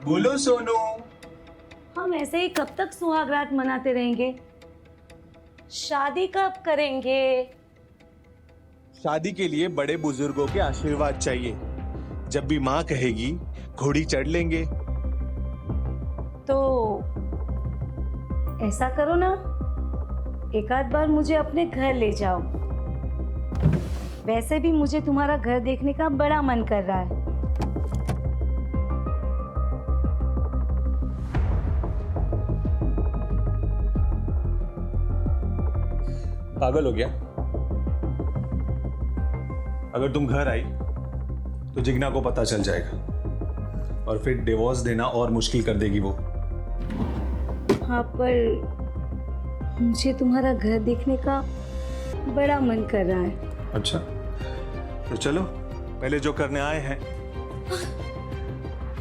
बोलो सोनू। हम ऐसे ही कब तक सुहागरात मनाते रहेंगे? शादी कब करेंगे? शादी के लिए बड़े बुजुर्गों के आशीर्वाद चाहिए। जब भी माँ कहेगी घोड़ी चढ़ लेंगे। तो ऐसा करो ना, एक आध बार मुझे अपने घर ले जाओ। वैसे भी मुझे तुम्हारा घर देखने का बड़ा मन कर रहा है। पागल हो गया? अगर तुम घर आई तो जिग्ना को पता चल जाएगा और फिर डिवोर्स देना और मुश्किल कर देगी वो। हाँ, पर मुझे तुम्हारा घर देखने का बड़ा मन कर रहा है। अच्छा, तो चलो पहले जो करने आए हैं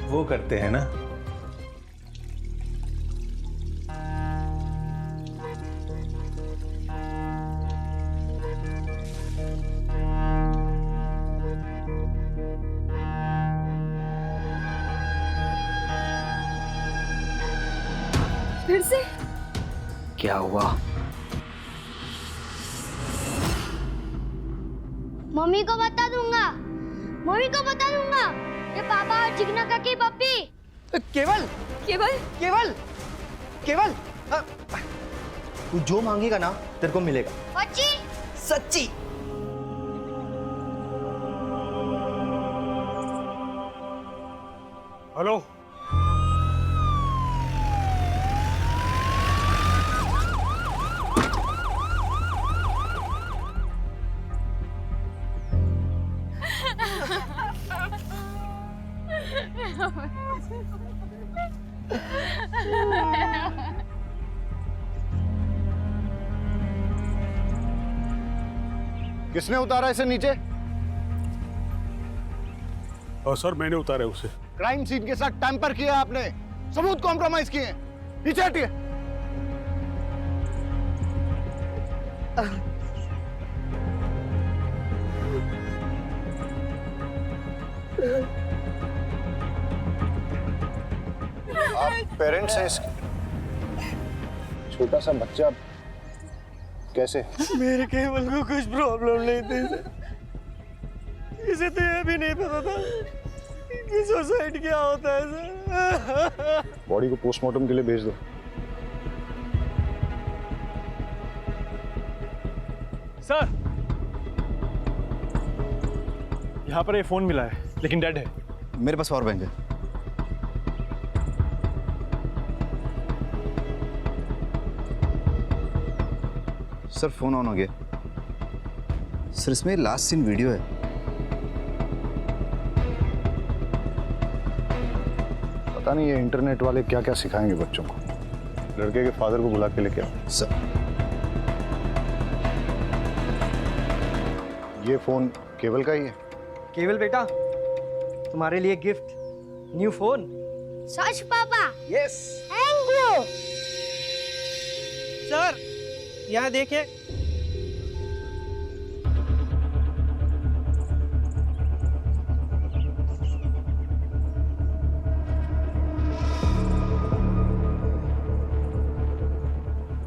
वो करते हैं ना। फिर से क्या हुआ? मम्मी को बता दूंगा, मम्मी को बता दूंगा। ये पापा और जिग्ना का की पप्पी। केवल केवल केवल केवल तू जो मांगेगा ना तेरे को मिलेगा। बच्ची सच्ची? हेलो, किसने उतारा इसे नीचे? सर मैंने उतारा उसे। क्राइम सीन के साथ टैंपर किया आपने, सबूत कॉम्प्रोमाइज किए हैं। नीचे हटिए। आप पेरेंट्स हैं इसके? छोटा सा बच्चा कैसे? मेरे केवल को कुछ प्रॉब्लम नहीं थी सर। इसे तो यह भी नहीं पता था कि सुसाइड क्या होता है सर। बॉडी को पोस्टमार्टम के लिए भेज दो। सर, यहाँ पर ये फोन मिला है लेकिन डेड है। मेरे पास और बैंक है। सर फोन ऑन हो गया। सर इसमें लास्ट सीन वीडियो है। पता नहीं ये इंटरनेट वाले क्या क्या सिखाएंगे बच्चों को। लड़के के फादर को बुला के लेके आओ। सर ये फोन केवल का ही है? केवल बेटा, तुम्हारे लिए गिफ्ट, न्यू फोन। सच पापा? Yes thank you. सर यहाँ देखिए।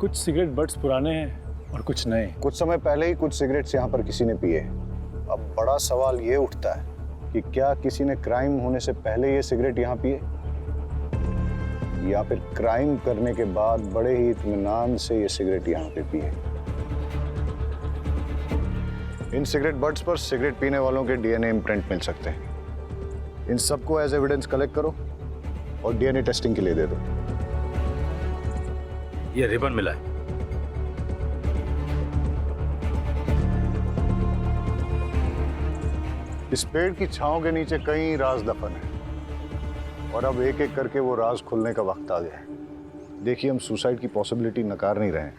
कुछ सिगरेट बट्स पुराने हैं और कुछ नए। कुछ समय पहले ही कुछ सिगरेट्स यहाँ पर किसी ने पिए। अब बड़ा सवाल ये उठता है कि क्या किसी ने क्राइम होने से पहले ये सिगरेट यहाँ पिए या फिर क्राइम करने के बाद बड़े ही इत्मीनान से ये सिगरेट यहाँ पे पिए। इन सिगरेट बट्स पर सिगरेट पीने वालों के डीएनए इम्प्रिंट मिल सकते हैं। इन सबको एज एविडेंस कलेक्ट करो और डीएनए टेस्टिंग के लिए दे दो। ये रिबन मिला है। इस पेड़ की छांव के नीचे कई राज दफन है और अब एक एक करके वो राज खुलने का वक्त आ गया है। देखिए, हम सुसाइड की पॉसिबिलिटी नकार नहीं रहे हैं,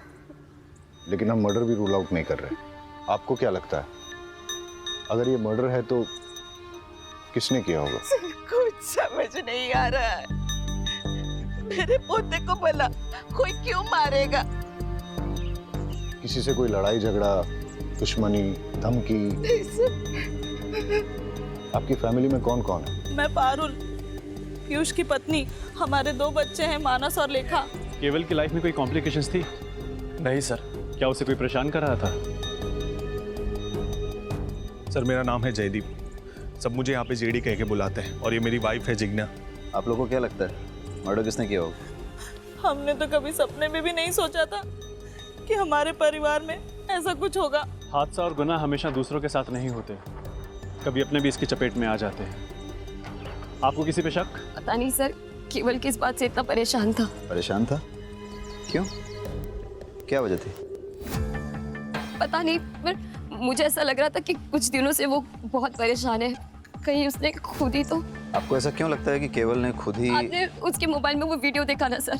लेकिन हम मर्डर भी रूल आउट नहीं कर रहे। आपको क्या लगता है, अगर ये मर्डर है तो किसने किया होगा? कुछ समझ नहीं आ रहा है। मेरे पोते को भला कोई क्यों मारेगा? किसी से कोई लड़ाई झगड़ा, दुश्मनी, धमकी? आपकी फैमिली में कौन कौन है? मैं पारुल, पीयूष की पत्नी, हमारे 2 बच्चे हैं, मानस और लेखा। केवल की लाइफ में कोई कॉम्प्लिकेशंस थी? नहीं सर। क्या उसे कोई परेशान कर रहा था? सर मेरा नाम है जयदीप, सब मुझे यहाँ पे जेडी कह के बुलाते हैं, और ये मेरी वाइफ है जिग्ना। आप लोगों को क्या लगता है मर्डर किसने किया होगा? हमने तो कभी सपने में भी नहीं सोचा था कि हमारे परिवार में ऐसा कुछ होगा। हादसा और गुनाह हमेशा दूसरों के साथ नहीं होते, कभी अपने भी इसकी चपेट में आ जाते हैं। आपको किसी पे शक? पता नहीं सर, केवल किस बात से इतना परेशान था। परेशान था? क्यों? क्या वजह थी? पता नहीं, पर मुझे ऐसा लग रहा था कि कुछ दिनों से वो बहुत परेशान है। कहीं उसने खुद ही तो। आपको ऐसा क्यों लगता है कि केवल ने खुद ही? आपने उसके मोबाइल में वो वीडियो देखा ना सर?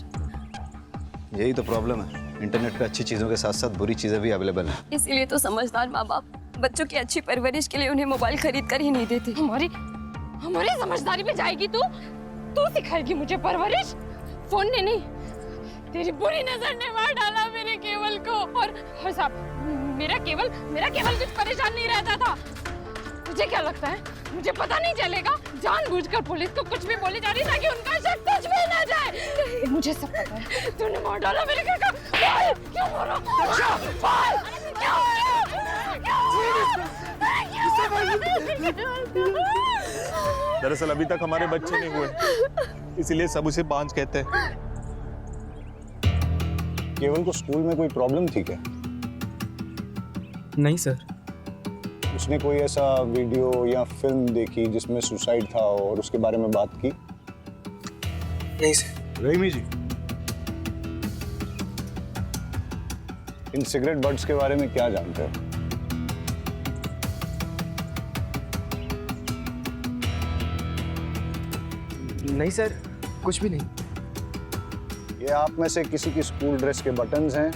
यही तो प्रॉब्लम है, इंटरनेट पे अच्छी चीज़ों के साथ साथ बुरी चीज़ें भी अवेलेबल हैं। इसीलिए तो समझदार माँ बाप बच्चों की अच्छी परवरिश के लिए उन्हें मोबाइल खरीद कर ही नहीं देते। हमारी समझदारी में जाएगी तू सिखाएगी मुझे परवरिश? फोन ने नहीं, तेरी बुरी नजर ने मार डाला मेरे केवल को। और साहब, मेरा केवल कुछ परेशान नहीं रहता था। मुझे क्या लगता है, मुझे पता नहीं चलेगा? जानबूझकर पुलिस को कुछ भी बोली जा रही ताकि उनका शक तुझ पे ना जाए। मुझे सब पता है, तूने मार डाला मेरे घर का। बोल, क्यों बोलो? बोल, दरअसल अभी तक हमारे बच्चे नहीं हुए, इसीलिए सब उसे बांझ कहते हैं। केवल को स्कूल में कोई प्रॉब्लम थी क्या? नहीं सर। उसने कोई ऐसा वीडियो या फिल्म देखी जिसमें सुसाइड था और उसके बारे में बात की? नहीं सर। रहीमी जी, इन सिगरेट बड्स के बारे में क्या जानते हो? नहीं सर, कुछ भी नहीं। ये आप में से किसी की स्कूल ड्रेस के बटन्स हैं,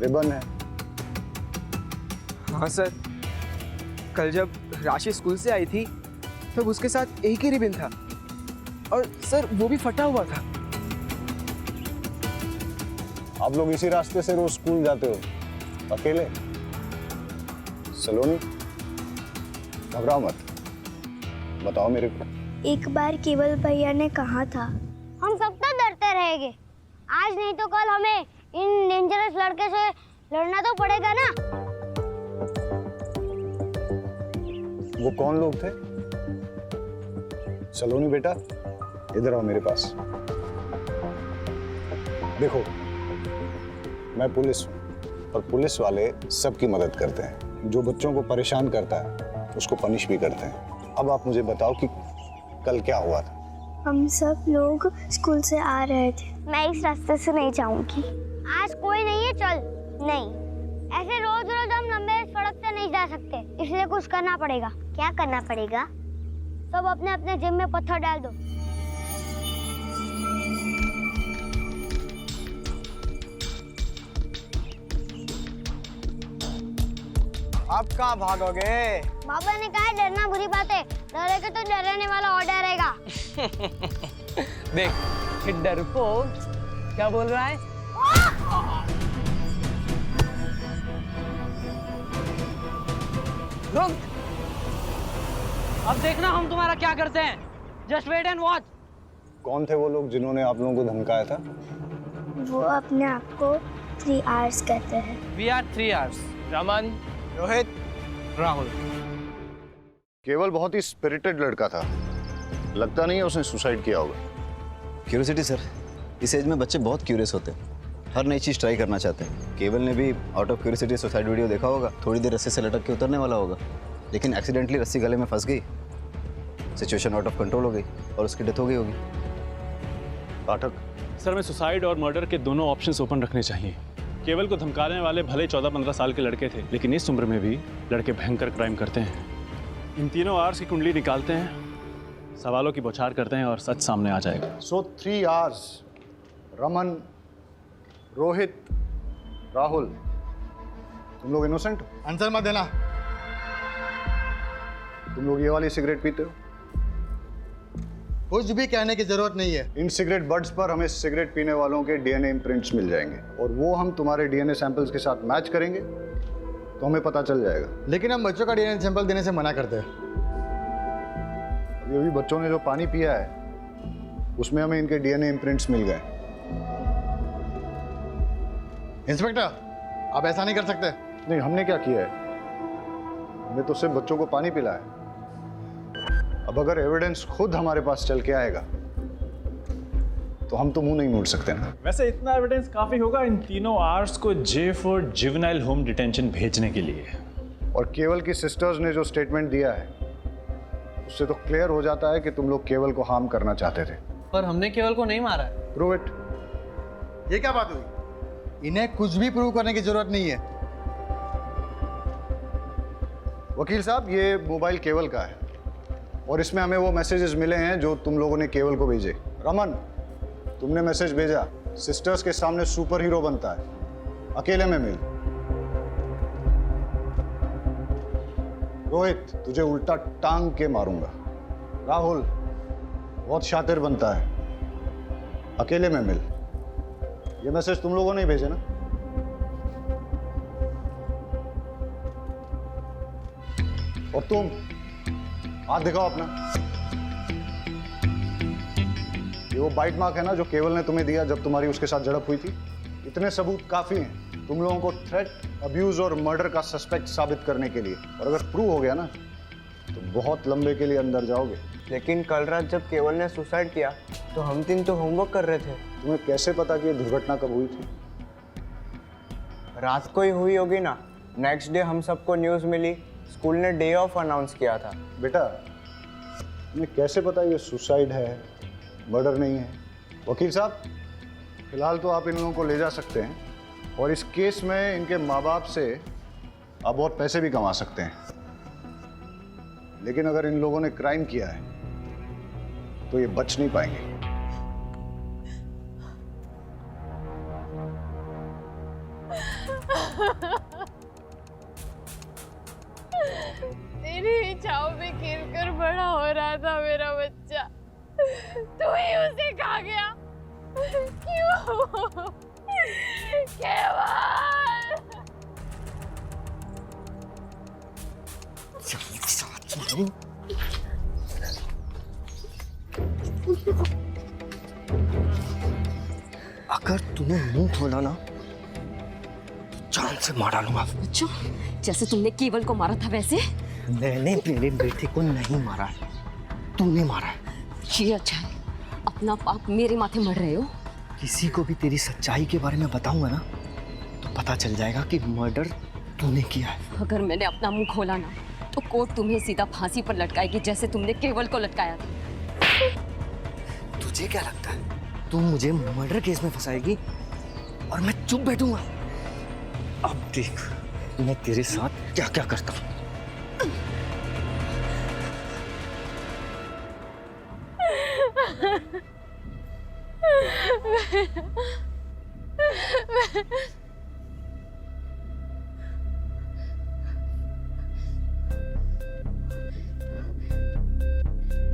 रिबन है? हाँ सर, कल जब राशि स्कूल से आई थी तब उसके साथ एक ही रिबन था, और सर वो भी फटा हुआ था। आप लोग इसी रास्ते से रोज स्कूल जाते हो, अकेले? सलोनी, घबराओ मत, बताओ मेरे को। एक बार केवल भैया ने कहा था, हम सब तो डरते रहेंगे, आज नहीं तो कल हमें इन डेंजरस लड़के से लड़ना तो पड़ेगा ना। वो कौन लोग थे? सलोनी बेटा, इधर आओ मेरे पास। देखो, मैं पुलिस हूँ और पुलिस वाले सबकी मदद करते हैं। जो बच्चों को परेशान करता है उसको पनिश भी करते हैं। अब आप मुझे बताओ कि कल क्या हुआ था? हम सब लोग स्कूल से आ रहे थे। मैं इस रास्ते से नहीं जाऊंगी। आज कोई नहीं है, चल। नहीं, ऐसे रोज रोज हम लंबे सड़क से नहीं जा सकते, इसलिए कुछ करना पड़ेगा। क्या करना पड़ेगा? सब अपने अपने जेब में पत्थर डाल दो। आप कहाँ भागोगे? बाबा ने कहा डरना बुरी बात है, डरेगा तो डराने वाला और डरेगा। देख, डरपोक क्या बोल रहा है? रुक, अब देखना हम तुम्हारा क्या करते हैं। Just wait and watch. कौन थे वो लोग जिन्होंने आप लोगों को धमकाया था? वो अपने आप को 3 आवर्स कहते हैं। We are 3 hours। Raman, Rohit, Rahul. केवल बहुत ही स्पिरिटेड लड़का था, लगता नहीं है उसने सुसाइड किया होगा। क्यूरियोसिटी सर, इस एज में बच्चे बहुत क्यूरियस होते हैं, हर नई चीज़ ट्राई करना चाहते हैं। केवल ने भी out of curiosity suicide video देखा होगा, थोड़ी देर रस्सी से लटक के उतरने वाला होगा, लेकिन एक्सीडेंटली रस्सी गले में फंस गई, सिचुएशन आउट ऑफ कंट्रोल हो गई और उसकी डेथ हो गई होगी। पाठक सर, मैं सुसाइड और मर्डर के दोनों ऑप्शंस ओपन रखने चाहिए। केवल को धमकाने वाले भले 14-15 साल के लड़के थे, लेकिन इस उम्र में भी लड़के भयंकर क्राइम करते हैं। इन तीनों आवर्स की कुंडली निकालते हैं, सवालों की बौछार करते हैं और सच सामने आ जाएगा। सो 3 आवर्स, रमन, रोहित, राहुल, तुम लोग इनोसेंट हो? आंसर मत देना। तुम लोग ये वाली सिगरेट पीते हो? कुछ भी कहने की जरूरत नहीं है। इन सिगरेट बड्स पर हमें सिगरेट पीने वालों के डीएनए इम्प्रिंट्स मिल जाएंगे और वो हम तुम्हारे डीएनए सैंपल्स के साथ मैच करेंगे तो हमें पता चल जाएगा। लेकिन हम बच्चों का डीएनए सैंपल देने से मना करते हैं। अभी बच्चों ने जो पानी पिया है उसमें हमें इनके डीएनए इम्प्रिंट्स मिल गए। इंस्पेक्टर, आप ऐसा नहीं कर सकते। नहीं, हमने क्या किया है? हमने तो सिर्फ बच्चों को पानी पिलाया। अब अगर एविडेंस खुद हमारे पास चल के आएगा तो हम तो मुंह नहीं मोड़ सकते ना। वैसे इतना एविडेंस काफी होगा इन तीनों आर्ट्स को J for juvenile home detention भेजने के लिए। और केवल की सिस्टर्स ने जो स्टेटमेंट दिया है उससे तो क्लियर हो जाता है कि तुम लोग केवल को हार्म करना चाहते थे। पर हमने केवल को नहीं मारा है। Prove it. ये क्या बात हुई? इन्हें कुछ भी प्रूव करने की जरूरत नहीं है। वकील साहब, ये मोबाइल केवल का है और इसमें हमें वो मैसेजेस मिले हैं जो तुम लोगों ने केवल को भेजे। रमन, तुमने मैसेज भेजा, सिस्टर्स के सामने सुपर हीरो बनता है, अकेले में मिल। रोहित, तुझे उल्टा टांग के मारूंगा। राहुल, बहुत शातिर बनता है, अकेले में मिल। ये मैसेज तुम लोगों ने भेजे ना? और तुम हाथ दिखाओ अपना। ये वो बाइट मार्क है ना जो केवल ने तुम्हें दिया जब तुम्हारी उसके साथ झड़प हुई थी? इतने सबूत काफी हैं तुम लोगों को थ्रेट, अब्यूज और मर्डर का सस्पेक्ट साबित करने के लिए। और अगर प्रूव हो गया ना तो बहुत लंबे के लिए अंदर जाओगे। लेकिन कल रात जब केवल ने सुसाइड किया तो हम तीन तो होमवर्क कर रहे थे। तुम्हें कैसे पता कि ये दुर्घटना कब हुई थी? रात को ही हुई होगी ना। नेक्स्ट डे हम सबको न्यूज़ मिली, स्कूल ने डे ऑफ अनाउंस किया था। बेटा, तुम्हें कैसे पता ये सुसाइड है, मर्डर नहीं है? वकील साहब, फिलहाल तो आप इन लोगों को ले जा सकते हैं और इस केस में इनके माँ बाप से आप बहुत पैसे भी कमा सकते हैं। लेकिन अगर इन लोगों ने क्राइम किया है तो ये बच नहीं पाएंगे। तेरी इच्छाओं में खेलकर बड़ा हो रहा था मेरा बच्चा, तू ही उसे खा गया। क्यों? केवल अगर तूने मुंह खोला ना तो जान से मार डालूंगा। अच्छा, जैसे तुमने केवल को मारा था वैसे? मैंने मेरे बेटे को नहीं मारा है, तूने मारा है। ये अच्छा है, अपना पाप मेरे माथे मर रहे हो। किसी को भी तेरी सच्चाई के बारे में बताऊंगा ना तो पता चल जाएगा कि मर्डर तूने किया है। अगर मैंने अपना मुंह खोला ना तो कोर्ट तुम्हें सीधा फांसी पर लटकाएगी जैसे तुमने केवल को लटकाया था। तुझे क्या लगता है तू मुझे मर्डर केस में फंसाएगी और मैं चुप बैठूंगा? अब देख मैं तेरे साथ क्या क्या करता हूं।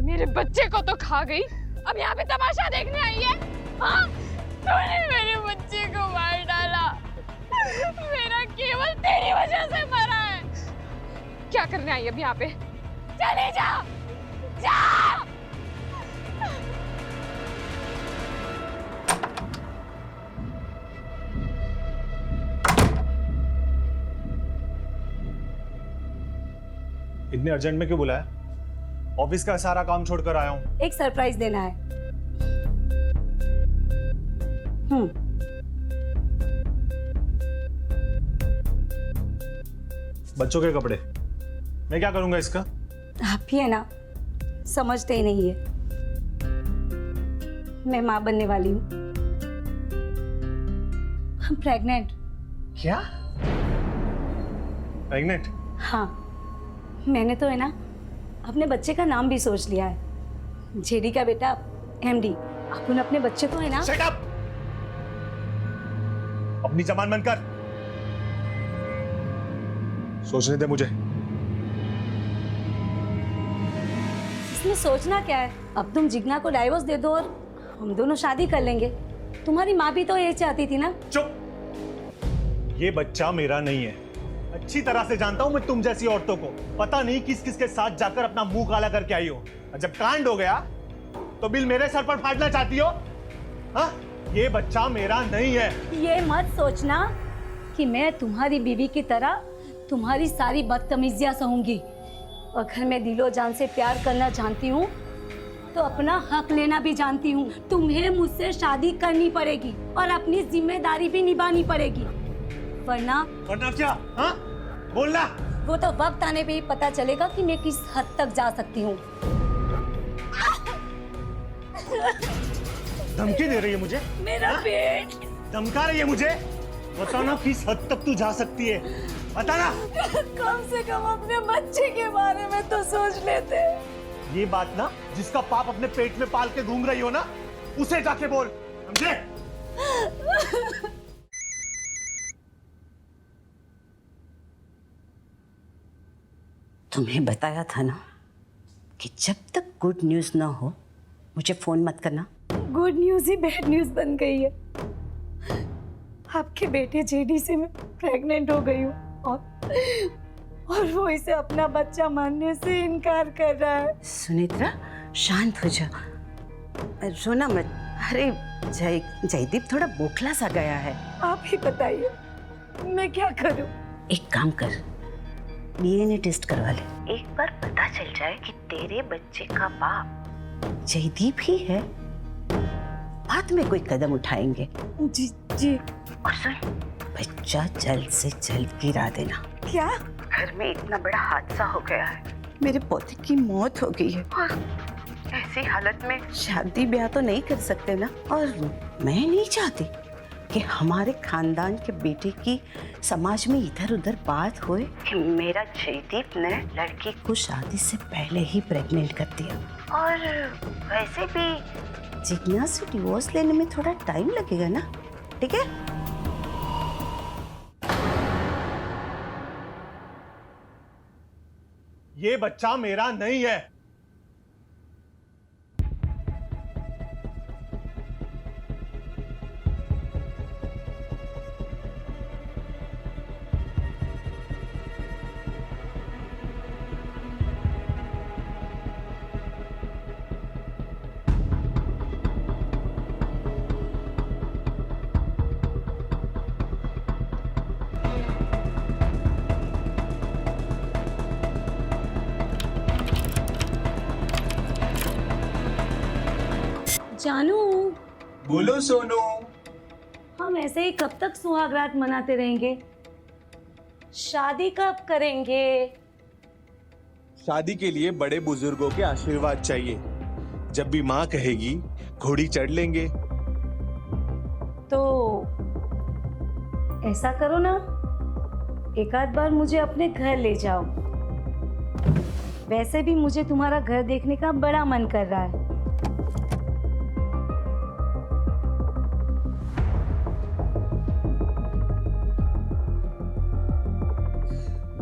मेरे बच्चे को तो खा गई, अब यहाँ पे तमाशा देखने आई है? हाँ? तूने मेरे बच्चे को मार डाला, मेरा केवल तेरी वजह से मरा है। क्या करने आई अब यहाँ पे? चले जा, जा। इतने अर्जेंट में क्यों बुलाया? ऑफिस का सारा काम छोड़कर आया हूँ। एक सरप्राइज देना है। बच्चों के कपड़े मैं क्या करूंगा इसका? आप ही है ना, समझते ही नहीं है। मैं माँ बनने वाली हूँ, प्रेग्नेंट। क्या? प्रेग्नेंट? हाँ, मैंने तो है ना अपने बच्चे का नाम भी सोच लिया है। जेडी का बेटा एमडी। अपन अपने बच्चे को है ना। Shut up! अपनी जबान बंद कर। सोचने दे मुझे। इसमें सोचना क्या है? अब तुम जिग्ना को डाइवोर्स दे दो और हम दोनों शादी कर लेंगे। तुम्हारी माँ भी तो ये चाहती थी ना। चुप! ये बच्चा मेरा नहीं है। अच्छी तरह से जानता हूं मैं तुम जैसी औरतों को। पता नहीं किस किस के साथ जाकर अपना मुंह काला करके आई हो। और जब कांड हो गया तो बिल मेरे सर पर फाड़ना चाहती हो? हाँ, ये बच्चा मेरा नहीं है। ये मत सोचना कि मैं तुम्हारी बीवी की तरह तुम्हारी सारी बदतमीजियां सहूंगी। अगर मैं दिलो जान से प्यार करना जानती हूँ तो अपना हक लेना भी जानती हूँ। तुम्हें मुझसे शादी करनी पड़ेगी और अपनी जिम्मेदारी भी निभानी पड़ेगी, वरना क्या? हाँ, बोलना। वो तो वक्त आने पे ही पता चलेगा कि मैं किस हद तक जा सकती हूँ। धमकी दे रही है मुझे? मेरा पेट धमका रही है मुझे? बताओ ना किस हद तक तू जा सकती है, बताना। कम से कम अपने बच्चे के बारे में तो सोच लेते। ये बात ना जिसका पाप अपने पेट में पाल के घूम रही हो ना, उसे जाके बोल, समझे? तुम्हें बताया था ना कि जब तक गुड न्यूज़ ना हो मुझे फ़ोन मत करना। गुड न्यूज़ ही बैड न्यूज़ बन गई है। आपके बेटे जेडी से मैं प्रेग्नेंट हो गई हूँ और वो इसे अपना बच्चा मानने से इनकार कर रहा है। सुनेत्रा, शांत हो जा, रोना मत। अरे जयदीप थोड़ा बोखला सा गया है। आप ही बताइए मैं क्या करूँ? एक काम कर, डीएनए टेस्ट करवा ले। एक बार पता चल जाए कि तेरे बच्चे का बाप जयदीप ही है, बाद में कोई कदम उठाएंगे। जी जी। और सुन, बच्चा जल्द से जल्द गिरा देना। क्या? घर में इतना बड़ा हादसा हो गया है, मेरे पोते की मौत हो गई है और ऐसी हालत में शादी ब्याह तो नहीं कर सकते ना। और मैं नहीं चाहती कि हमारे खानदान के बेटे की समाज में इधर उधर बात होए कि मेरा जयदीप ने लड़की को शादी से पहले ही प्रेग्नेंट कर दिया। और वैसे भी जिज्ञा से डिवोर्स लेने में थोड़ा टाइम लगेगा ना, ठीक है? ये बच्चा मेरा नहीं है। जानू। बोलो सोनू। हम ऐसे ही कब तक सुहागरात मनाते रहेंगे? शादी कब करेंगे? शादी के लिए बड़े बुजुर्गों के आशीर्वाद चाहिए। जब भी माँ कहेगी घोड़ी चढ़ लेंगे। तो ऐसा करो ना, एक आध बार मुझे अपने घर ले जाओ। वैसे भी मुझे तुम्हारा घर देखने का बड़ा मन कर रहा है।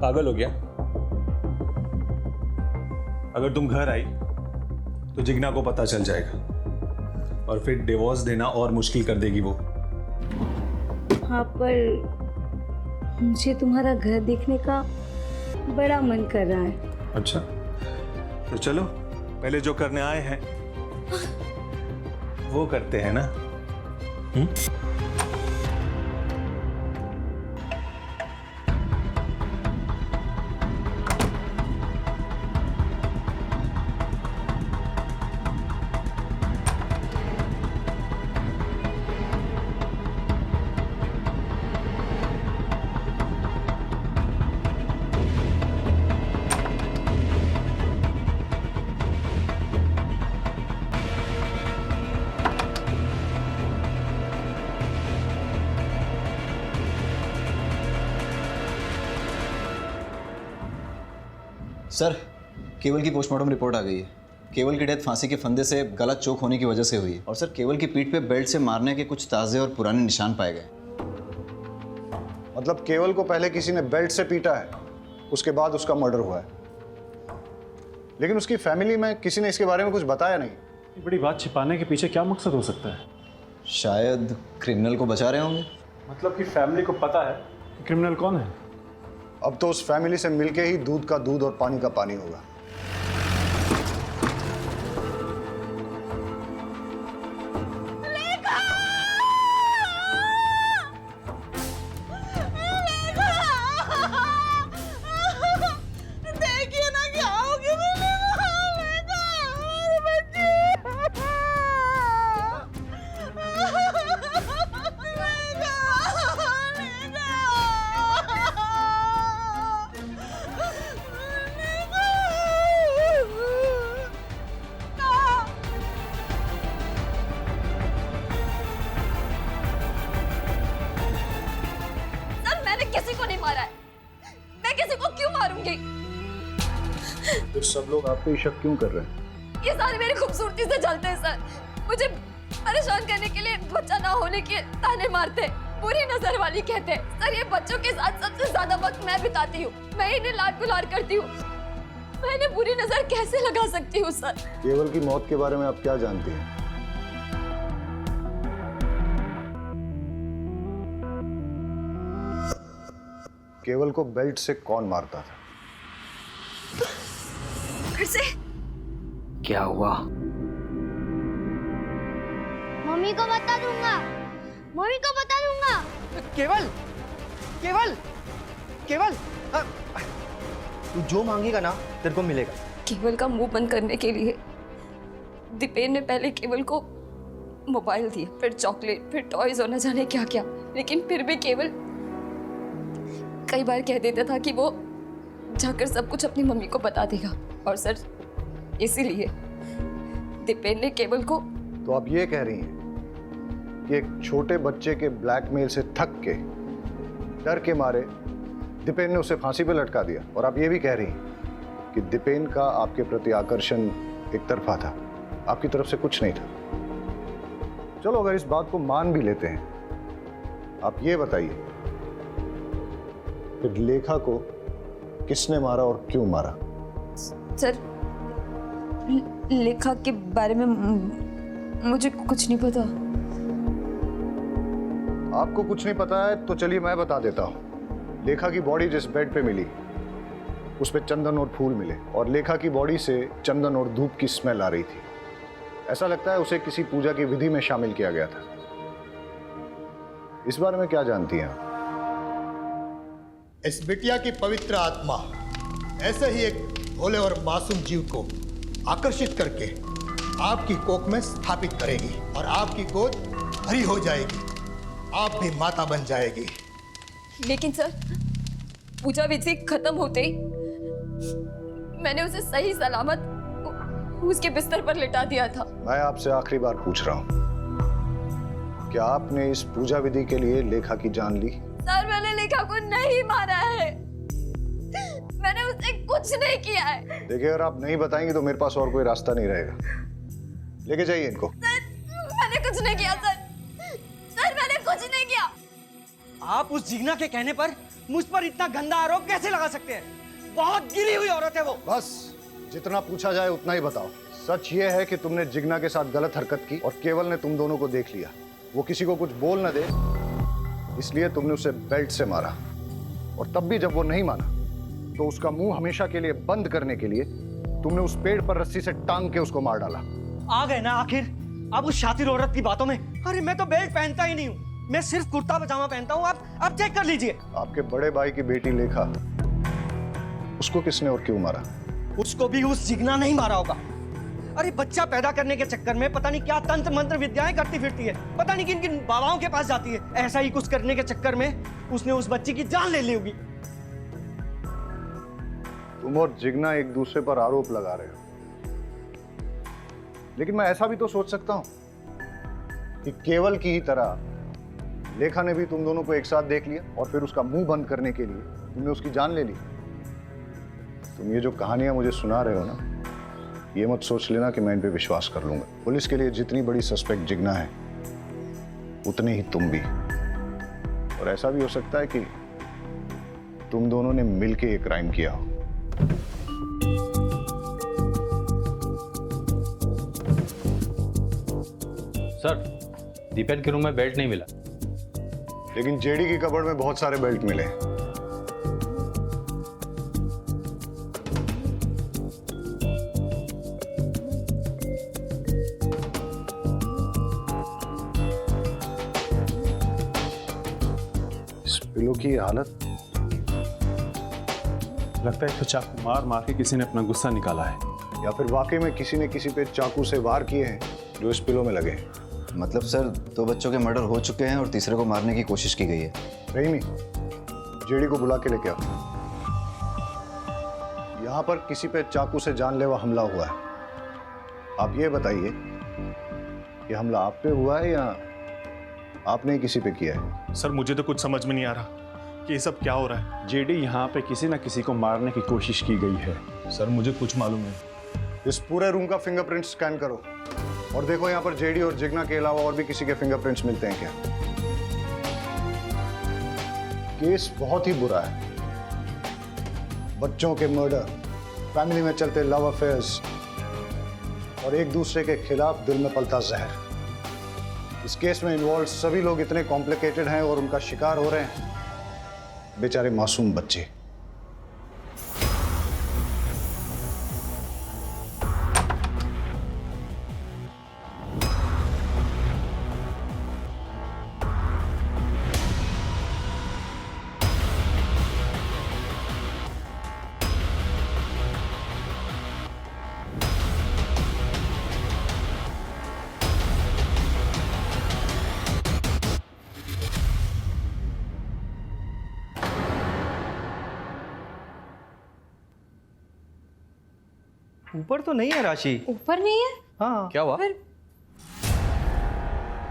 पागल हो गया? अगर तुम घर आई तो जिग्ना को पता चल जाएगा और फिर डिवोर्स देना और मुश्किल कर देगी वो। हाँ, पर मुझे तुम्हारा घर देखने का बड़ा मन कर रहा है। अच्छा, तो चलो पहले जो करने आए हैं वो करते हैं ना। सर, केवल की पोस्टमार्टम रिपोर्ट आ गई है। केवल की डेथ फांसी के फंदे से गला चोक होने की वजह से हुई है। और सर, केवल की पीठ पे बेल्ट से मारने के कुछ ताज़े और पुराने निशान पाए गए। मतलब केवल को पहले किसी ने बेल्ट से पीटा है, उसके बाद उसका मर्डर हुआ है। लेकिन उसकी फैमिली में किसी ने इसके बारे में कुछ बताया नहीं। बड़ी बात छिपाने के पीछे क्या मकसद हो सकता है? शायद क्रिमिनल को बचा रहे होंगे। मतलब कि फैमिली को पता है कि क्रिमिनल कौन है? अब तो उस फैमिली से मिलके ही दूध का दूध और पानी का पानी होगा। फिर सब लोग आप पे शक क्यों कर रहे हैं? ये सारे मेरी खूबसूरती से जलते हैं सर। मुझे परेशान करने के लिए बच्चा ना होने के ताने मारते, बुरी नजर वाली कहते हैं। सर ये बच्चों के साथ सबसे ज्यादा वक्त मैं बिताती हूँ, मैं इन्हें लाड गुलार करती हूँ। मैं इन्हें बुरी नजर कैसे लगा सकती हूँ सर? केवल की मौत के बारे में आप क्या जानती हैं? केवल को बेल्ट से कौन मारता था? फिर से क्या हुआ? मम्मी को बता दूंगा, मम्मी को बता दूंगा। केवल केवल केवल तू जो मांगेगा ना तेरे को मिलेगा। केवल का मुंह बंद करने के लिए दीपेन ने पहले केवल को मोबाइल दिया, फिर चॉकलेट, फिर टॉयज और न जाने क्या क्या। लेकिन फिर भी केवल कई बार कह देता था कि वो जाकर सब कुछ अपनी मम्मी को बता देगा। और सर इसीलिए दीपेन ने केवल को। तो आप ये कह रही हैं कि एक छोटे बच्चे के ब्लैकमेल से थक के, डर के मारे दीपेन ने उसे फांसी पे लटका दिया। और आप ये भी कह रही हैं कि दीपेन का आपके प्रति आकर्षण एक तरफा था, आपकी तरफ से कुछ नहीं था। चलो अगर इस बात को मान भी लेते हैं, आप ये बताइए फिर लेखा को किसने मारा और क्यों मारा? सर लेखा के बारे में मुझे कुछ नहीं पता। आपको कुछ नहीं पता है तो चलिए मैं बता देता हूं। लेखा की बॉडी जिस बेड पे मिली उस पे चंदन और फूल मिले, और लेखा की बॉडी से चंदन और धूप की स्मेल आ रही थी। ऐसा लगता है उसे किसी पूजा की विधि में शामिल किया गया था। इस बारे में क्या जानती हैं आप? इस बिटिया की पवित्र आत्मा ऐसे ही एक भोले और मासूम जीव को आकर्षित करके आपकी कोख में स्थापित करेगी और आपकी गोद भरी हो जाएगी, आप भी माता बन जाएगी। लेकिन सर पूजा विधि खत्म होते ही मैंने उसे सही सलामत उसके बिस्तर पर लिटा दिया था। मैं आपसे आखिरी बार पूछ रहा हूं, क्या आपने इस पूजा विधि के लिए लेखा की जान ली? सर मैंने लेखा को नहीं मारा है, मैंने उससे कुछ नहीं किया है। देखिए अगर आप नहीं बताएंगे तो मेरे पास और कोई रास्ता नहीं रहेगा। लेके जाइए इनको। सर मैंने कुछ नहीं किया सर, सर मैंने कुछ नहीं किया। आप उस जिग्ना के कहने पर मुझ पर इतना गंदा आरोप कैसे लगा सकते हैं? बहुत गिरी हुई औरत है वो। बस जितना पूछा जाए उतना ही बताओ। सच ये है कि तुमने जिग्ना के साथ गलत हरकत की और केवल ने तुम दोनों को देख लिया। वो किसी को कुछ बोल न दे इसलिए तुमने उसे बेल्ट से मारा, और तब भी जब वो नहीं माना तो उसका मुंह हमेशा के लिए बंद करने के लिए तुमने उस पेड़ पर रस्सी से टांग के उसको मार डाला। आ गए ना आखिर अब उस शातिर औरत की बातों में। अरे मैं तो बेल्ट पहनता ही नहीं हूँ, मैं सिर्फ कुर्ता पजामा पहनता हूँ। आप चेक कर लीजिए। आपके बड़े भाई की बेटी लेखा, उसको किसने और क्यों मारा? उसको भी उस जिग्ना नहीं मारा होगा। अरे बच्चा पैदा करने के चक्कर में पता नहीं क्या तंत्र मंत्र विद्याएं करती फिरती है, पता नहीं किन किन बाबाओं के पास जाती है। ऐसा ही कुछ करने के चक्कर में उसने उस बच्ची की जान ले ली होगी। तुम और जिग्ना एक दूसरे पर आरोप लगा रहे हो, लेकिन मैं ऐसा भी तो सोच सकता हूं कि केवल की ही तरह लेखा ने भी तुम दोनों को एक साथ देख लिया और फिर उसका मुंह बंद करने के लिए तुमने उसकी जान ले ली। तुम ये जो कहानियां मुझे सुना रहे हो ना, ये मत सोच लेना कि मैं इन पे विश्वास कर लूंगा। पुलिस के लिए जितनी बड़ी सस्पेक्ट जिग्ना है उतनी ही तुम भी। और ऐसा भी हो सकता है कि तुम दोनों ने मिलके एक क्राइम किया हो। सर दीपेन के रूम में बेल्ट नहीं मिला, लेकिन जेडी की कबर्ड में बहुत सारे बेल्ट मिले। इस पिलो की हालत, लगता है तो चाकू मार मार के किसी ने अपना गुस्सा निकाला है, या फिर वाकई में किसी ने किसी पे चाकू से वार किए हैं जो इस पिलो में लगे हैं। मतलब सर 2 बच्चों के मर्डर हो चुके हैं और तीसरे को मारने की कोशिश की गई है। रहीमी, जेडी को बुला के लेके आओ। यहाँ पर किसी पे चाकू से जानलेवा हमला हुआ है। आप ये बताइए कि हमला आप पे हुआ है या आपने किसी पे किया है? सर मुझे तो कुछ समझ में नहीं आ रहा कि ये सब क्या हो रहा है। जेडी यहाँ पे किसी ना किसी को मारने की कोशिश की गई है। सर मुझे कुछ मालूम नहीं। इस पूरे रूम का फिंगरप्रिंट स्कैन करो और देखो यहाँ पर जेडी और जिग्ना के अलावा और भी किसी के फिंगरप्रिंट्स मिलते हैं क्या। केस बहुत ही बुरा है। बच्चों के मर्डर, फैमिली में चलते लव अफेयर्स और एक दूसरे के खिलाफ दिल में पलता जहर। इस केस में इन्वॉल्व सभी लोग इतने कॉम्प्लिकेटेड हैं और उनका शिकार हो रहे हैं बेचारे मासूम बच्चे। ऊपर तो नहीं है राशि। ऊपर नहीं है? हाँ। क्या हुआ?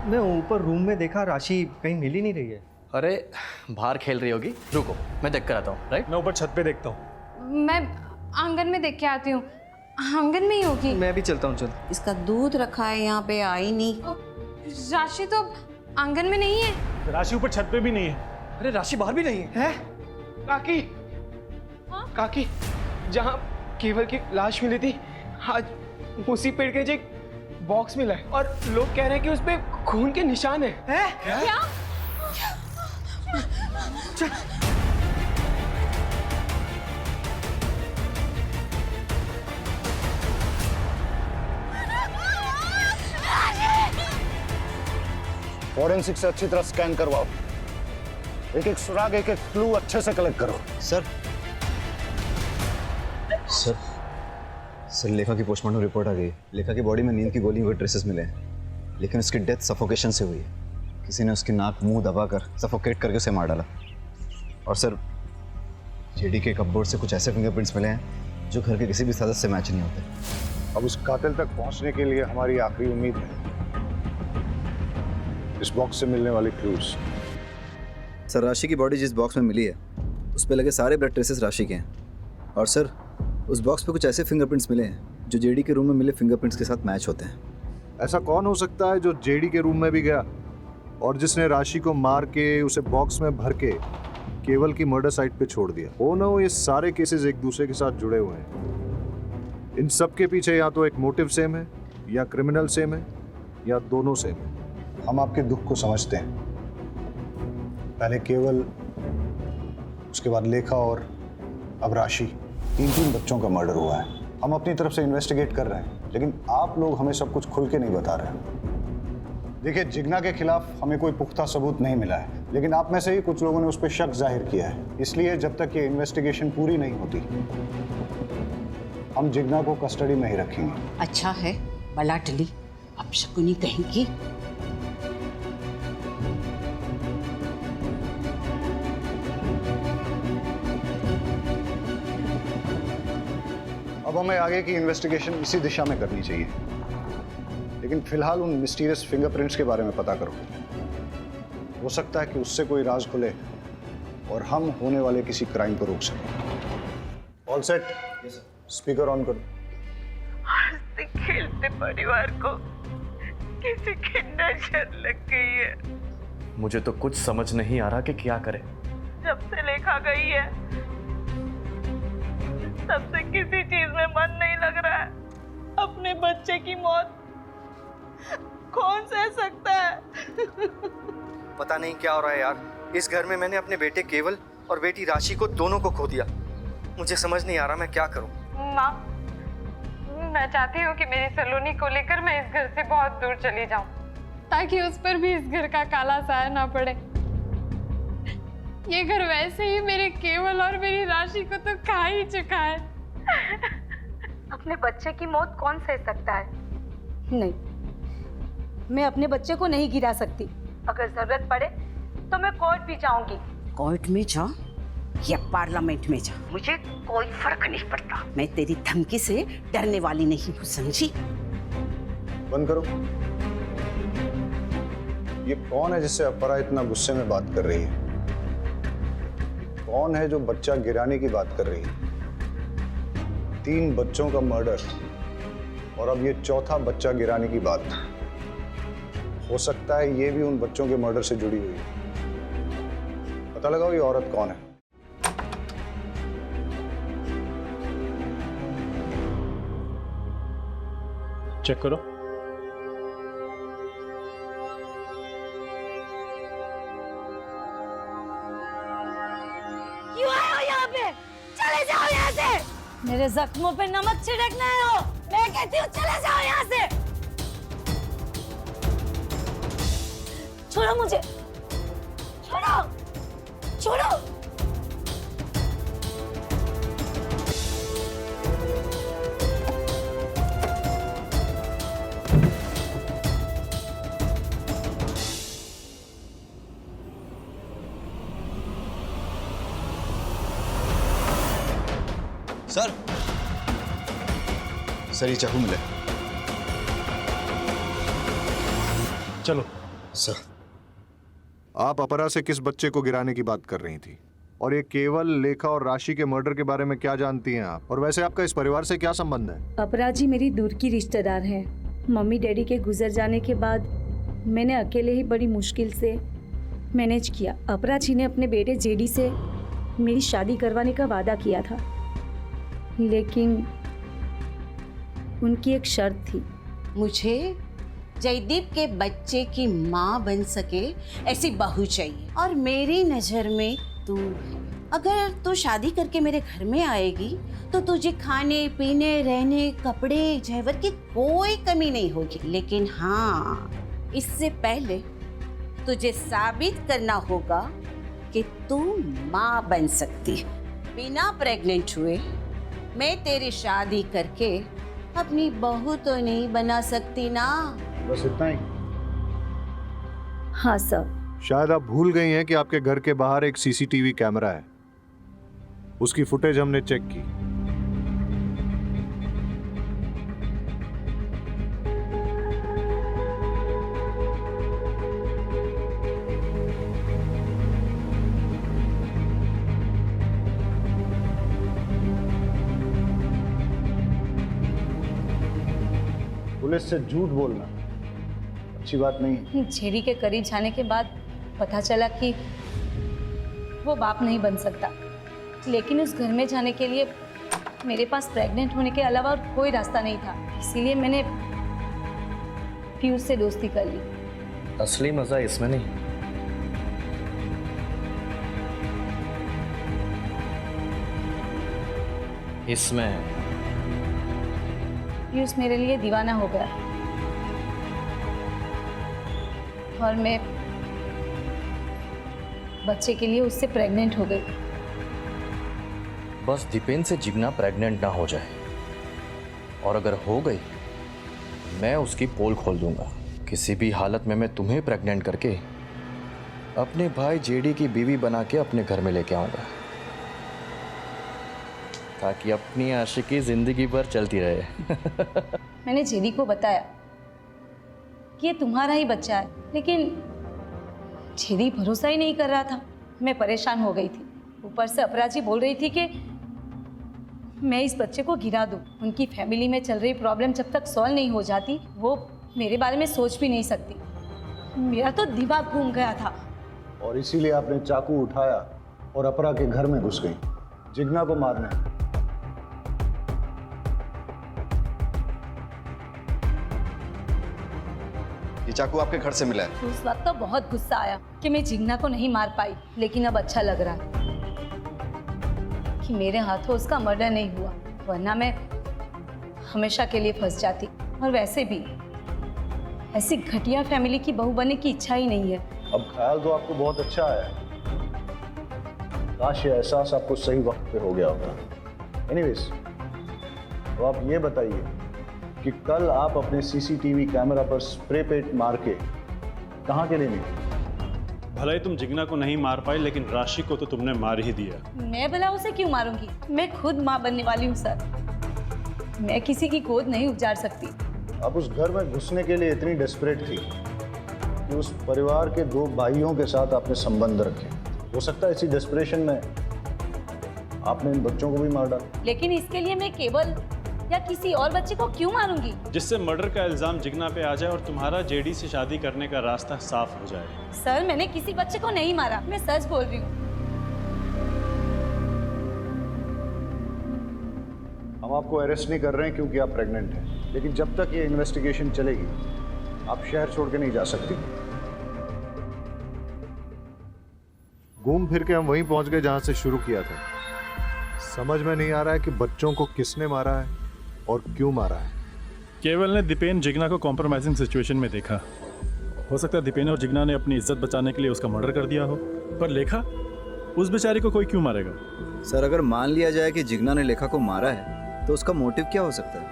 मैं ऊपर रूम में देखा, राशि कहीं मिल ही नहीं रही है। अरे बाहर खेल रही होगी, रुको मैं देख कर आता हूँ। राइट, मैं ऊपर छत पे देखता हूँ। मैं आंगन में देख के आती हूँ, आंगन में ही होगी। मैं भी चलता हूँ, चल। इसका दूध रखा है यहाँ पे, आई नहीं। राशि तो आंगन में नहीं है। राशि ऊपर छत पे भी नहीं है। अरे राशि बाहर भी नहीं है। काकी, काकी, जहाँ केवल की लाश मिली थी आज उसी पेड़ के नीचे एक बॉक्स मिला है और लोग कह रहे हैं कि उसपे खून के निशान है। क्या? फॉरेंसिक से अच्छी तरह स्कैन करवाओ, एक एक सुराग, एक एक क्लू अच्छे से कलेक्ट करो। सर लेखा की पोस्टमार्टम रिपोर्ट आ गई। लेखा की बॉडी में नींद की गोलियों के ट्रेसेस मिले हैं, लेकिन उसकी डेथ सफोकेशन से हुई है। किसी ने उसकी नाक मुंह दबाकर सफोकेट करके उसे मार डाला। और सर जेडी के कपबोर्ड से कुछ ऐसे फिंगरप्रिंट्स मिले हैं जो घर के किसी भी सदस्य से मैच नहीं होते। अब उस कातिल तक पहुंचने के लिए हमारी आखिरी उम्मीद है इस बॉक्स से मिलने वाले क्लूज। सर राशि की बॉडी जिस बॉक्स में मिली है उस पर लगे सारे ब्लड ट्रेसेस राशि के हैं। और सर उस बॉक्स पे कुछ ऐसे फिंगरप्रिंट्स मिले हैं जो जेडी के रूम में मिले फिंगरप्रिंट्स के साथ मैच होते हैं। ऐसा कौन हो सकता है जो जेडी के रूम में भी गया और जिसने राशि को मार के उसे बॉक्स में भर के केवल की मर्डर साइट पे छोड़ दिया? हो ना हो ये सारे केसेस एक दूसरे के साथ जुड़े हुए हैं। इन सब के पीछे या तो एक मोटिव सेम है, या क्रिमिनल सेम है, या दोनों सेम है। हम आपके दुख को समझते हैं। पहले केवल, उसके बाद लेखा और अब राशि, तीन बच्चों का मर्डर हुआ है। हम अपनी तरफ से इन्वेस्टिगेट कर रहे हैं, लेकिन आप लोग हमें सब कुछ खुल के नहीं बता रहे हैं। देखिए, जिग्ना के खिलाफ हमें कोई पुख्ता सबूत नहीं मिला है, लेकिन आप में से ही कुछ लोगों ने उस पर शक जाहिर किया है। इसलिए जब तक ये इन्वेस्टिगेशन पूरी नहीं होती हम जिग्ना को कस्टडी में ही रखेंगे। अच्छा है, बला टली, अब शकुनी कहेंगी। अब हमें आगे की इन्वेस्टिगेशन इसी दिशा में करनी चाहिए, लेकिन फिलहाल उन मिस्टीरियस फिंगरप्रिंट्स के बारे में पता करो। हो सकता है कि उससे कोई राज खुले और हम होने वाले किसी क्राइम को रोक सकें। All set? स्पीकर ऑन करो। हंसते खेलते परिवार को किसी की नजर लग गई है। मुझे तो कुछ समझ नहीं आ रहा कि क्या करें। जब से लेखा गई है तब से किसी चीज में मन नहीं लग रहा है। अपने बच्चे की मौत कौन सह सकता है? पता नहीं क्या हो रहा है यार। इस घर में मैंने अपने बेटे केवल और बेटी राशि को दोनों को खो दिया। मुझे समझ नहीं आ रहा मैं क्या करूं। माँ, मैं चाहती हूँ कि मेरी सलोनी को लेकर मैं इस घर से बहुत दूर चली जाऊं, ताकि उस पर भी इस घर का काला साया ना पड़े। ये घर वैसे ही मेरे केवल और मेरी राशि को तो खा ही चुका है। अपने बच्चे की मौत कौन सह सकता है? नहीं, मैं अपने बच्चे को नहीं गिरा सकती। अगर जरूरत पड़े तो मैं कोर्ट भी जाऊंगी। कोर्ट में जा या पार्लियामेंट में जा, मुझे कोई फर्क नहीं पड़ता। मैं तेरी धमकी से डरने वाली नहीं हूँ, समझी? बंद करो। ये कौन है जिससे अपरा इतना गुस्से में बात कर रही है? कौन है जो बच्चा गिराने की बात कर रही है? 3 बच्चों का मर्डर और अब ये चौथा बच्चा गिराने की बात। हो सकता है ये भी उन बच्चों के मर्डर से जुड़ी हुई है। पता लगाओ ये औरत कौन है। चेक करो। क्यों आए हो यहाँ पे? चले जाओ यहाँ से। मेरे जख्मों पे नमक छिड़कना है हो। मैं कहती हूँ चले जाओ यहाँ से। छोड़ो मुझे, छोड़ो, छोड़ो। सर, सर ये चाकू मिला। चलो। सर, आप अपरा से किस बच्चे को गिराने की बात कर रही थी? और ये केवल, लेखा और राशि के मर्डर के बारे में क्या जानती हैं आप? और वैसे आपका इस परिवार से क्या संबंध है? अपराजी मेरी दूर की रिश्तेदार है। मम्मी डैडी के गुजर जाने के बाद मैंने अकेले ही बड़ी मुश्किल से मैनेज किया। अपराजी ने अपने बेटे जेडी से मेरी शादी करवाने का वादा किया था, लेकिन उनकी एक शर्त थी। मुझे जयदीप के बच्चे की माँ बन सके ऐसी बहू चाहिए, और मेरी नज़र में तू, अगर तू शादी करके मेरे घर में आएगी तो तुझे खाने पीने, रहने, कपड़े, जेवर की कोई कमी नहीं होगी। लेकिन हाँ, इससे पहले तुझे साबित करना होगा कि तू माँ बन सकती है। बिना प्रेग्नेंट हुए मैं तेरी शादी करके अपनी बहू तो नहीं बना सकती ना। बस इतना ही? हाँ सर। शायद आप भूल गई हैं कि आपके घर के बाहर एक सीसीटीवी कैमरा है। उसकी फुटेज हमने चेक की। पुलिस से झूठ बोलना अच्छी बात नहीं है। जेडी के करीब जाने के बाद पता चला कि वो बाप नहीं बन सकता, लेकिन उस घर में जाने के लिए मेरे पास प्रेग्नेंट होने के अलावा और कोई रास्ता नहीं था। इसीलिए मैंने पीयूष से दोस्ती कर ली। असली मजा इसमें नहीं, इसमें। पीयूष मेरे लिए दीवाना हो गया और मैं बच्चे के लिए उससे प्रेग्नेंट हो गई। बस दीपेन से जिग्ना प्रेग्नेंट ना हो जाए, और अगर हो गई मैं उसकी पोल खोल दूंगा। किसी भी हालत में मैं तुम्हें प्रेग्नेंट करके अपने भाई जेडी की बीवी बना के अपने घर में लेके आऊंगा, ताकि अपनी आशिकी जिंदगी भर चलती रहे। मैंने जेडी को बताया कि ये तुम्हारा ही बच्चा है, लेकिन जेडी भरोसा ही नहीं कर रहा था। मैं परेशान हो गई थी। ऊपर से अपराजी बोल रही थी कि मैं इस बच्चे को गिरा दूं। उनकी फैमिली में चल रही प्रॉब्लम जब तक सॉल्व नहीं हो जाती, वो मेरे बारे में सोच भी नहीं सकती। मेरा तो दिमाग घूम गया था। और इसीलिए आपने चाकू उठाया और अपरा के घर में घुस गई जिग्ना को मारने। ये चाकू आपके घर से मिला है? उस वक्त तो बहुत गुस्सा आया कि मैं जिग्ना को नहीं मार पाई, लेकिन अब अच्छा लग रहा है कि मेरे हाथों उसका मर्डर नहीं हुआ, वरना मैं हमेशा के लिए फंस जाती। और वैसे भी ऐसी घटिया फैमिली की बहू बनने की इच्छा ही नहीं है। अब ख्याल तो आपको बहुत अच्छा आया, काश ये एहसास आपको सही वक्त पे हो गया होता। एनीवेज, तो आप ये बताइए कि कल आप अपने सीसीटीवी कैमरा पर स्प्रे पेंट मार के कहाँ के लिए निकले? भले ही तुम जिग्ना को नहीं मार पाई, लेकिन राशि को तो तुमने मार ही दिया। मैं भला उसे क्यों मारूंगी? मैं खुद माँ बनने वाली हूँ सर। मैं किसी की गोद नहीं उजाड़ सकती। आप उस घर में घुसने के लिए इतनी डेस्परेट थी कि उस परिवार के 2 भाइयों के साथ आपने संबंध रखे। हो सकता है इसी डेस्परेशन में आपने इन बच्चों को भी मार डाला। लेकिन इसके लिए मैं केवल या किसी और बच्चे को क्यों मारूंगी? जिससे मर्डर का इल्जाम जिग्ना पे आ जाए और तुम्हारा जेडी से शादी करने का रास्ता साफ हो जाए। सर, मैंने किसी बच्चे को नहीं मारा, मैं सच बोल रही हूँ। हम आपको अरेस्ट नहीं कर रहे हैं क्योंकि आप प्रेग्नेंट हैं, लेकिन जब तक ये इन्वेस्टिगेशन चलेगी आप शहर छोड़ के नहीं जा सकती। घूम फिर के हम वहीं पहुंच गए जहां से शुरू किया था। समझ में नहीं आ रहा है कि बच्चों को किसने मारा है और क्यों मारा है। केवल ने दीपेन जिग्ना को कॉम्प्रोमाइजिंग सिचुएशन में देखा। हो सकता है दीपेन और जिग्ना ने अपनी इज्जत बचाने के लिए उसका मर्डर कर दिया हो, पर लेखा, उस बेचारी को कोई क्यों मारेगा? सर, अगर मान लिया जाए कि जिग्ना ने लेखा को मारा है तो उसका मोटिव क्या हो सकता है?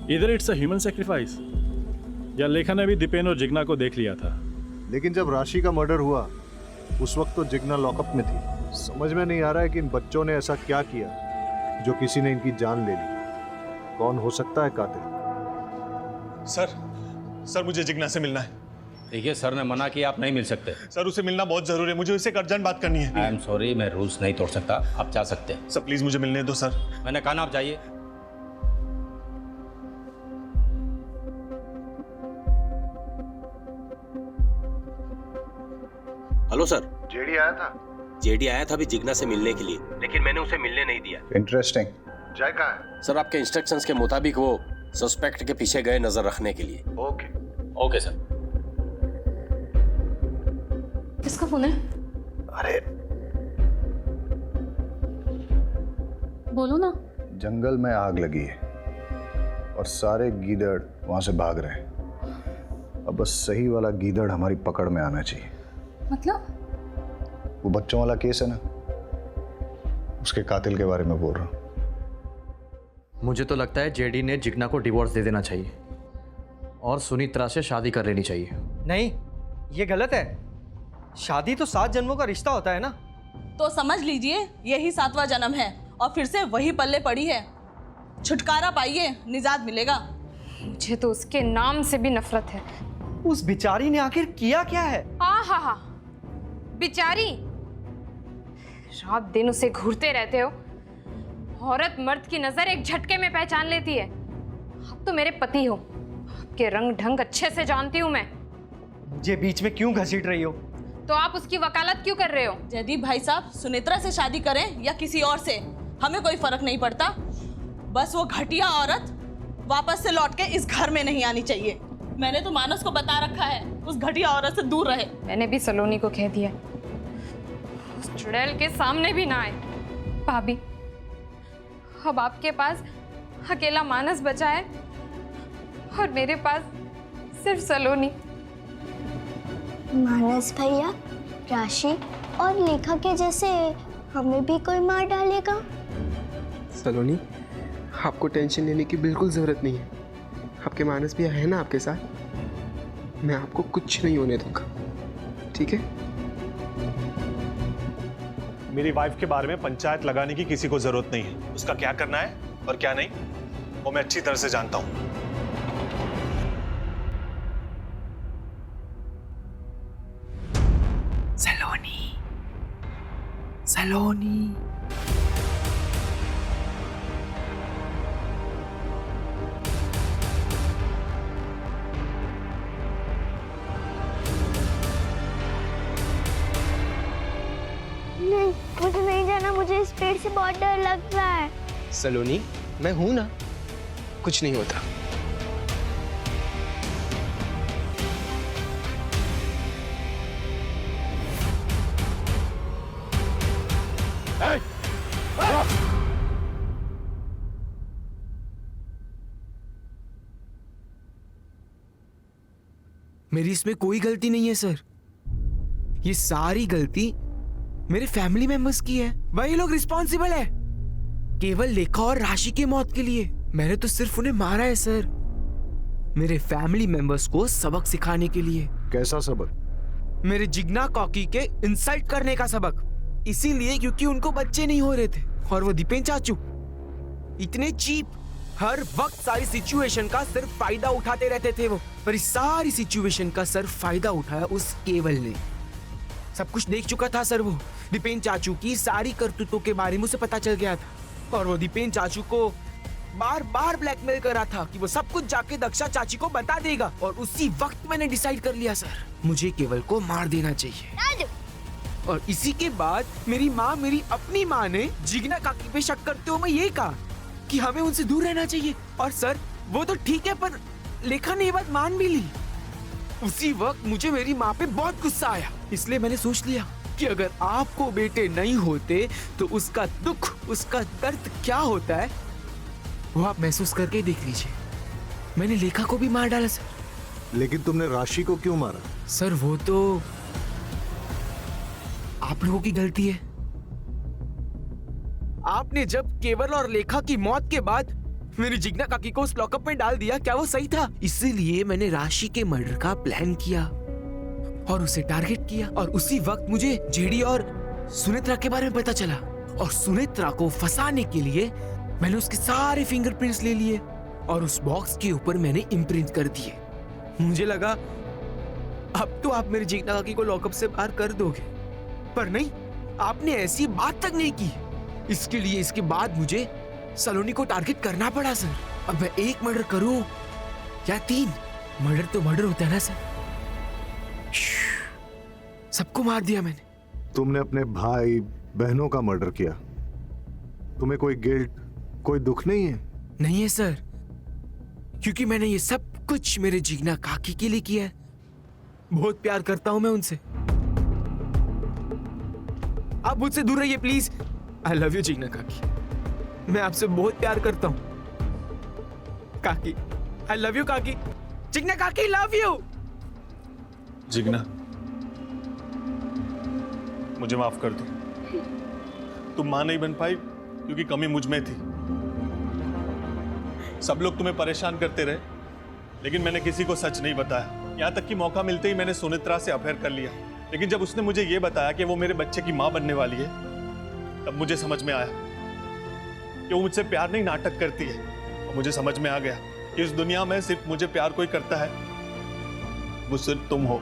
इधर इट्स अ ह्यूमन सैक्रिफाइस, या लेखा ने भी दीपेन और जिग्ना को देख लिया था। लेकिन जब राशि का मर्डर हुआ उस वक्त तो जिग्ना लॉकअप में थी। समझ में नहीं आ रहा है कि इन बच्चों ने ऐसा क्या किया जो किसी ने इनकी जान ले ली। कौन हो सकता है कातिल? सर मुझे जिग्ना से मिलना है। देखिए, सर ने मना किया, आप नहीं मिल सकते। सर, उसे मिलना बहुत जरूरी है, मुझे उससे एक अर्जेंट बात करनी है। आई एम सॉरी, मैं रूल्स नहीं तोड़ सकता, आप जा सकते हैं। सर प्लीज मुझे मिलने दो सर। मैंने कहा ना, आप जाइए। Hello sir. जेडी आया था? जेडी आया था अभी जिग्ना से मिलने के लिए, लेकिन मैंने उसे मिलने नहीं दिया। इंटरेस्टिंग। जय कहाँ है? सर, आपके इंस्ट्रक्शंस के मुताबिक वो सस्पेक्ट के पीछे गए नजर रखने के लिए। Okay sir. किसका फोन है? अरे बोलो ना। जंगल में आग लगी है और सारे गीदड़ वहां से भाग रहे हैं। अब बस सही वाला गीदड़ हमारी पकड़ में आना चाहिए। मतलब? वो बच्चों वाला केस है ना, उसके कातिल के बारे में बोल रहा हूँ। मुझे तो लगता है जेडी ने जिग्ना को डिवोर्स दे देना चाहिए और सुनीत्रा से शादी कर लेनी चाहिए। नहीं, ये गलत है। शादी तो 7 जन्मों का रिश्ता होता है ना। तो समझ लीजिए यही 7वां जन्म है और फिर से वही पल्ले पड़ी है। छुटकारा पाइए, निजात मिलेगा। मुझे तो उसके नाम से भी नफरत है। उस बिचारी ने आखिर किया क्या है? हा, बिचारी। रात दिन उसे घूरते रहते हो। औरत मर्द की नजर एक झटके में पहचान लेती है। आप तो मेरे पति हो, आपके रंग ढंग अच्छे से जानती हूँ मैं। मुझे बीच में क्यों घसीट रही हो? तो आप उसकी वकालत क्यों कर रहे हो? जयदीप भाई साहब, सुनेत्रा से शादी करें या किसी और से, हमें कोई फर्क नहीं पड़ता। बस वो घटिया औरत वापस से लौट के इस घर में नहीं आनी चाहिए। मैंने तो मानस को बता रखा है उस घटिया औरत से दूर रहे। मैंने भी सलोनी को कह दिया उस चुड़ैल के सामने भी ना आए। भाभी, अब आपके पास अकेला मानस बचा है और मेरे पास सिर्फ सलोनी। मानस भैया, राशि और लेखा के जैसे हमें भी कोई मार डालेगा? सलोनी, आपको टेंशन लेने की बिल्कुल ज़रूरत नहीं है। आपके मानस भी है ना आपके साथ। मैं आपको कुछ नहीं होने दूंगा, ठीक है? मेरी वाइफ के बारे में पंचायत लगाने की किसी को जरूरत नहीं है। उसका क्या करना है और क्या नहीं वो मैं अच्छी तरह से जानता हूं। सलोनी। नहीं, मुझे नहीं जाना। मुझे इस पेड़ से बहुत डर लग रहा है। सलोनी, मैं हूं ना, कुछ नहीं होता। मेरी इसमें कोई गलती नहीं है सर। ये सारी गलती मेरे फैमिली मेंबर्स की है। वही लोग रिस्पॉन्सिबल है केवल लेखा और राशि की मौत के लिए। मैंने तो सिर्फ उन्हें मारा है सर, मेरे फैमिली मेंबर्स को सबक सिखाने के लिए। कैसा सबक? मेरे जिग्ना कॉकी के इंसल्ट करने का सबक। इसीलिए क्योंकि उनको बच्चे नहीं हो रहे थे और वो दीपेन चाचू इतने चीप, हर वक्त सारी सिचुएशन का सिर्फ फायदा उठाते रहते थे वो। पर इस सारी सिचुएशन का सिर्फ फायदा उठाया उस केवल ने। सब कुछ देख चुका था सर। वो दीपेन चाचू की सारी करतूतों के बारे में उसे पता चल गया था और वो दीपेन चाचू को बार बार ब्लैकमेल कर रहा था कि वो सब कुछ जाके दक्षा चाची को बता देगा। और उसी वक्त मैंने डिसाइड कर लिया सर, मुझे केवल को मार देना चाहिए। और इसी के बाद मेरी माँ, मेरी अपनी माँ ने जिग्ना काकी पे शक करते हुए ये कहा कि हमें उनसे दूर रहना चाहिए। और सर वो तो ठीक है, पर लेखा ने ये बात मान भी ली। उसी वक्त मुझे मेरी माँ पे बहुत गुस्सा आया, इसलिए मैंने सोच लिया कि अगर आपको बेटे नहीं होते तो उसका दुख, उसका दर्द क्या होता है वो आप महसूस करके देख लीजिए। मैंने लेखा को भी मार डाला सर। लेकिन तुमने राशि को क्यों मारा? सर वो तो आप लोगों की गलती है। आपने जब केवल और लेखा की मौत के बाद मेरी जिग्ना काकी को उस लॉकअप में डाल दिया, क्या वो सही था? इसीलिए मैंने राशि के मर्डर का प्लान किया और उसे टारगेट किया। और उसी वक्त मुझे जेडी और सुनेत्रा के बारे में पता चला और सुनेत्रा को फंसाने के लिए मैंने उसके सारे फिंगरप्रिंट्स ले लिए और उस बॉक्स के ऊपर मैंने इम्प्रिंट कर दिए। मुझे लगा अब तो आप मेरी जिग्ना काकी को लॉकअप से बाहर कर दोगे, पर नहीं, आपने ऐसी बात तक नहीं की। इसके लिए इसके बाद मुझे सलोनी को टारगेट करना पड़ा सर। अब मैं एक मर्डर करूं या 3, मर्डर तो मर्डर होता है ना सर। सबको मार दिया मैंने। तुमने अपने भाई बहनों का मर्डर किया, तुम्हें कोई गिल्ट, कोई दुख नहीं है? नहीं है सर, क्योंकि मैंने ये सब कुछ मेरे जिग्ना काकी के लिए किया है। बहुत प्यार करता हूं मैं उनसे। आप मुझसे दूर रहिए please. I love you Jigna काकी, मैं आपसे बहुत प्यार करता हूं काकी। आई लव यू काकी। जिग्ना काकी लव यू। जिग्ना, मुझे माफ कर दो। तुम मां नहीं बन पाई क्योंकि कमी मुझ में थी। सब लोग तुम्हें परेशान करते रहे, लेकिन मैंने किसी को सच नहीं बताया। यहां तक कि मौका मिलते ही मैंने सुनेत्रा से अफेयर कर लिया। लेकिन जब उसने मुझे यह बताया कि वो मेरे बच्चे की मां बनने वाली है, तब मुझे समझ में आया कि वो मुझसे प्यार नहीं, नाटक करती है। और मुझे समझ में आ गया कि इस दुनिया में सिर्फ मुझे प्यार कोई करता है, वो सिर्फ तुम हो।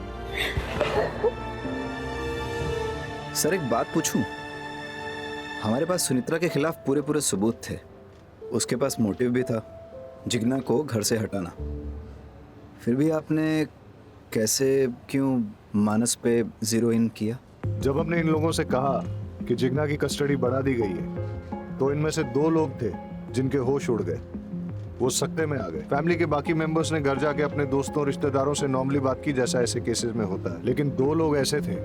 सर एक बात पूछूं? हमारे पास सुनेत्रा के खिलाफ पूरे पूरे सबूत थे, उसके पास मोटिव भी था, जिग्ना को घर से हटाना। फिर भी आपने कैसे, क्यों मानस पे जीरो इन किया? जब हमने इन लोगों से कहा कि जिग्ना की कस्टडी बढ़ा दी गई है, तो इनमें से 2 लोग थे जिनके होश उड़ गए, वो सकते में आ गए। फैमिली के बाकी मेंबर्स ने घर जाके अपने दोस्तों रिश्तेदारों से नॉर्मली बात की, जैसा ऐसे केसेस में होता है। लेकिन 2 लोग ऐसे थे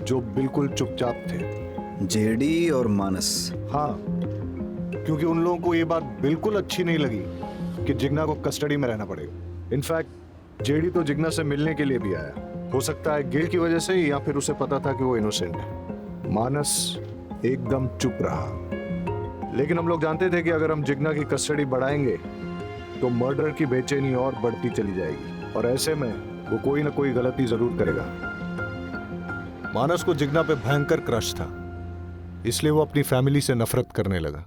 जो बिल्कुल चुपचाप थे, जेडी और मानस। हाँ, क्योंकि उन लोगों को ये बात बिल्कुल अच्छी नहीं लगी कि जिग्ना को कस्टडी में रहना पड़ेगा। इनफैक्ट जेडी तो जिग्ना से मिलने के लिए भी आया, हो सकता है गिल्ट की वजह से, या फिर उसे पता था कि वो इनोसेंट है। मानस एकदम चुप रहा। लेकिन हम लोग जानते थे कि अगर हम जिग्ना की कस्टडी बढ़ाएंगे तो मर्डर की बेचैनी और बढ़ती चली जाएगी, और ऐसे में वो कोई ना कोई गलती जरूर करेगा। मानस को जिग्ना पे भयंकर क्रश था, इसलिए वो अपनी फैमिली से नफरत करने लगा।